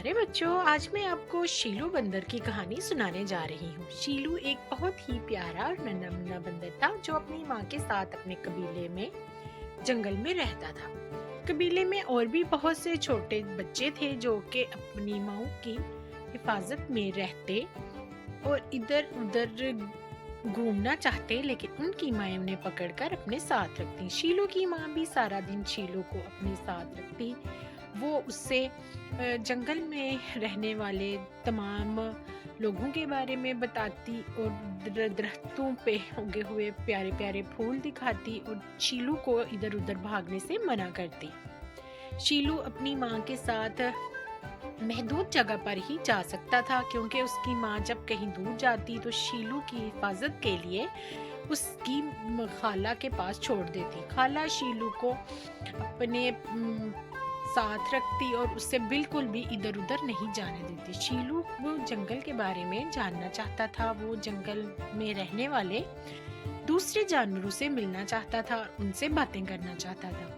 प्यारे बच्चों, आज मैं आपको शीलू बंदर की कहानी सुनाने जा रही हूँ। शीलू एक बहुत ही प्यारा और नन्हा मुन्ना बंदर था जो अपनी माँ के साथ अपने कबीले में जंगल में रहता था। कबीले में और भी बहुत से छोटे बच्चे थे जो कि अपनी माँ की हिफाजत में रहते और इधर उधर घूमना चाहते, लेकिन उनकी माँ उन्हें पकड़कर अपने साथ रखती। शीलू की माँ भी सारा दिन शीलू को अपने साथ रखती। वो उससे जंगल में रहने वाले तमाम लोगों के बारे में बताती और दरख्तों पे उगे हुए प्यारे प्यारे फूल दिखाती और शीलू को इधर उधर भागने से मना करती। शीलू अपनी माँ के साथ महदूद जगह पर ही जा सकता था, क्योंकि उसकी माँ जब कहीं दूर जाती तो शीलू की हिफाजत के लिए उसकी खाला के पास छोड़ देती। खाला शीलू को अपने साथ रखती और उससे बिल्कुल भी इधर उधर नहीं जाने देती। शीलू वो जंगल के बारे में जानना चाहता था। वो जंगल में रहने वाले दूसरे जानवरों से मिलना चाहता था और उनसे बातें करना चाहता था।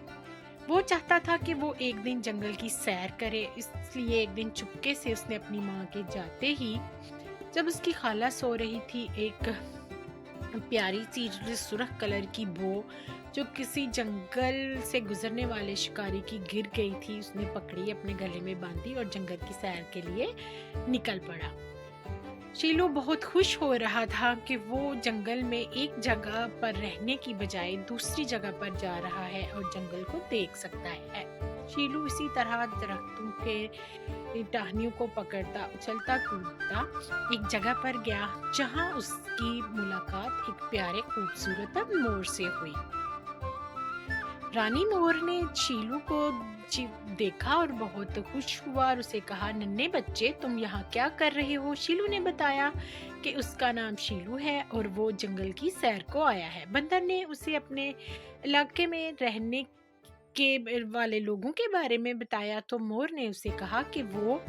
वो चाहता था कि वो एक दिन जंगल की सैर करे, इसलिए एक दिन चुपके से उसने अपनी माँ के जाते ही, जब उसकी खाला सो रही थी, एक प्यारी सी सुर्ख कलर की बो जो किसी जंगल से गुजरने वाले शिकारी की गिर गई थी, उसने पकड़ी, अपने गले में बांधी और जंगल की सैर के लिए निकल पड़ा। शीलू बहुत खुश हो रहा था कि वो जंगल में एक जगह पर रहने की बजाय दूसरी जगह पर जा रहा है और जंगल को देख सकता है। शीलू इसी तरह दरख्तों के टहनियों को पकड़ता उछलता कूदता एक जगह पर गया जहां उसकी मुलाकात एक प्यारे खूबसूरत मोर से हुई। रानी मोर ने शीलू को देखा और बहुत खुश हुआ और उसे कहा, नन्हे बच्चे, तुम यहाँ क्या कर रहे हो? शीलू ने बताया कि उसका नाम शीलू है और वो जंगल की सैर को आया है। बंदर ने उसे अपने इलाके में रहने के वाले लोगों के बारे में बताया तो मोर ने उसे कहा कि वो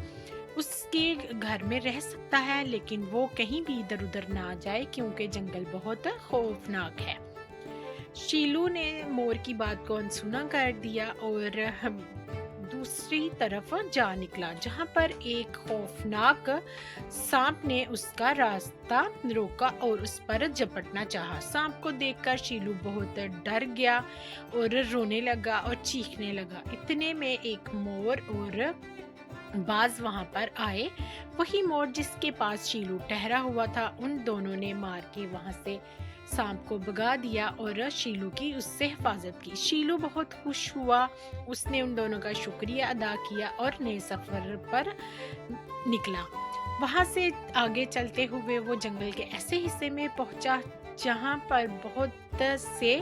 उसके घर में रह सकता है, लेकिन वो कहीं भी इधर उधर ना जाए क्योंकि जंगल बहुत खौफनाक है। शीलू ने मोर की बात को अनसुना कर दिया और दूसरी तरफ जा निकला, जहां पर एक खौफनाक सांप ने उसका रास्ता रोका और उस पर झपटना चाहा। सांप को देखकर शीलू बहुत डर गया और रोने लगा और चीखने लगा। इतने में एक मोर और बाज वहां पर आए। वही मोर जिसके पास शीलू ठहरा हुआ था, उन दोनों ने मार के वहां से सांप को भगा दिया और शीलू की उससे हिफाजत की। शीलू बहुत खुश हुआ। उसने उन दोनों का शुक्रिया अदा किया और नए सफर पर निकला। वहां से आगे चलते हुए वो जंगल के ऐसे हिस्से में पहुंचा जहां पर बहुत से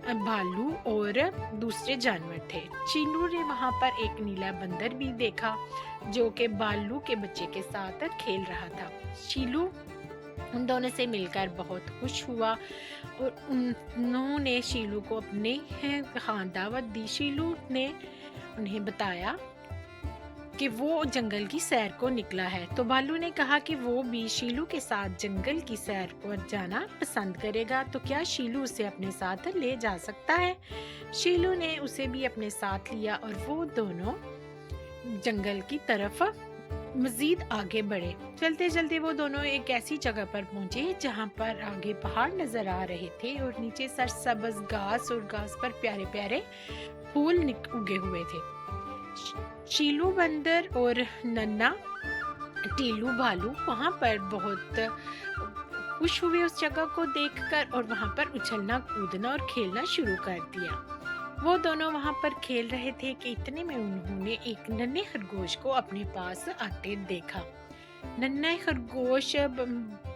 भालू और दूसरे जानवर थे। शीलू ने वहां पर एक नीला बंदर भी देखा जो कि भालू के बच्चे के साथ खेल रहा था। शीलू उन दोनों से मिलकर बहुत खुश हुआ और उन्होंने शीलू को अपने दावत दी। शीलू ने उन्हें बताया कि वो जंगल की सैर को निकला है, तो भालू ने कहा कि वो भी शीलू के साथ जंगल की सैर पर जाना पसंद करेगा, तो क्या शीलू उसे अपने साथ ले जा सकता है? शीलू ने उसे भी अपने साथ लिया और वो दोनों जंगल की तरफ मजीद आगे बढ़े। चलते चलते वो दोनों एक ऐसी जगह पर पहुंचे जहां पर आगे पहाड़ नजर आ रहे थे और नीचे सरसब्ज घास और घास पर प्यारे प्यारे फूल उगे हुए थे। शीलू बंदर और नन्ना टीलू भालू वहां पर बहुत खुश हुए उस जगह को देखकर और वहां पर उछलना कूदना और खेलना शुरू कर दिया। वो दोनों वहां पर खेल रहे थे कि इतने में उन्होंने एक नन्हे खरगोश को अपने पास आते देखा। नन्हे खरगोश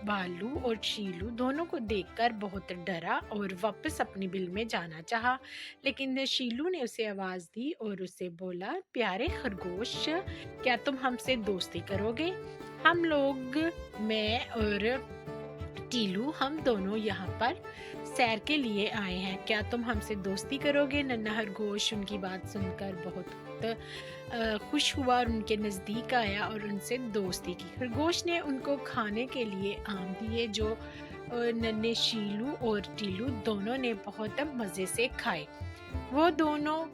भालू और शीलू दोनों को देखकर बहुत डरा और वापस अपनी बिल में जाना चाहा, लेकिन शीलू ने उसे आवाज दी और उसे बोला, प्यारे खरगोश, क्या तुम हमसे दोस्ती करोगे? हम लोग, मैं और टीलू, हम दोनों यहाँ पर सैर के लिए आए हैं, क्या तुम हमसे दोस्ती करोगे? नन्हा खरगोश उनकी बात सुनकर बहुत खुश हुआ और उनके नज़दीक आया और उनसे दोस्ती की। खरगोश ने उनको खाने के लिए आम दिए जो नन्हे शीलू और टीलू दोनों ने बहुत मज़े से खाए। वो दोनों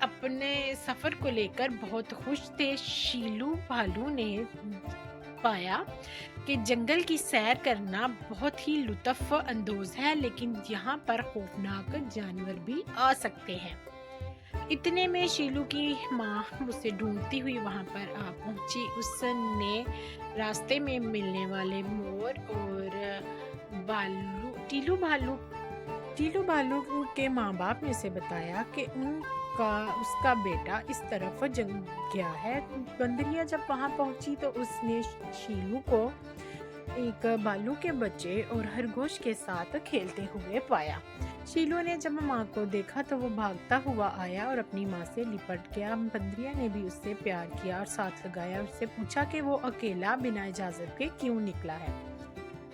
अपने सफ़र को लेकर बहुत खुश थे। शीलू भालू ने पाया कि जंगल की सैर करना बहुत ही लुत्फ़ अंदोज़ है, लेकिन यहाँ पर खौफनाक जानवर भी आ सकते हैं। इतने में शीलू की माँ उसे ढूंढती हुई वहां पर आ पहुंची। उसने रास्ते में मिलने वाले मोर और भालू टीलू भालू के माँ बाप ने उसे बताया कि उनका उसका बेटा इस तरफ जंग गया है। बंदरिया जब वहां पहुंची तो उसने शीलू को एक भालू के बच्चे और खरगोश के साथ खेलते हुए पाया। शीलू ने जब माँ को देखा तो वो भागता हुआ आया और अपनी माँ से लिपट गया। बंदरिया ने भी उससे प्यार किया और साथ लगाया। उससे पूछा कि वो अकेला बिना इजाजत के क्यों निकला है।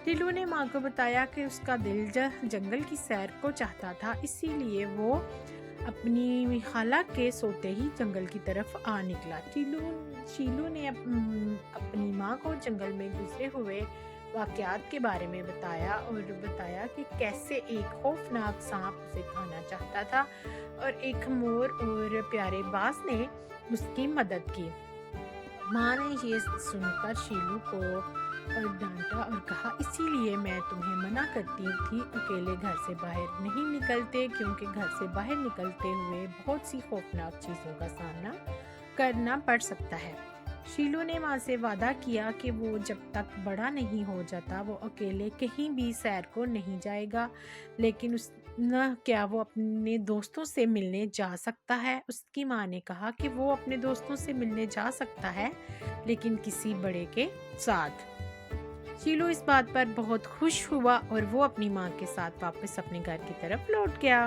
टीलू ने माँ को बताया कि उसका दिल जंगल की सैर को चाहता था, इसीलिए वो अपनी खाला के सोते ही जंगल की तरफ आ निकला। शीलू ने अपनी माँ को जंगल में गुजरे हुए वाकयात के बारे में बताया और बताया कि कैसे एक खौफनाक सांप उसे खाना चाहता था और एक मोर और प्यारे बाज ने उसकी मदद की। माँ ने ये सुनकर शीलू को डांटा और कहा, इसीलिए मैं तुम्हें मना करती थी अकेले घर से बाहर नहीं निकलते, क्योंकि घर से बाहर निकलते हुए बहुत सी खौफनाक चीज़ों का सामना करना पड़ सकता है। शीलू ने माँ से वादा किया कि वो जब तक बड़ा नहीं हो जाता वो अकेले कहीं भी सैर को नहीं जाएगा, लेकिन उस न क्या वो अपने दोस्तों से मिलने जा सकता है। उसकी माँ ने कहा कि वो अपने दोस्तों से मिलने जा सकता है, लेकिन किसी बड़े के साथ। शीलू इस बात पर बहुत खुश हुआ और वो अपनी माँ के साथ वापस अपने घर की तरफ लौट गया।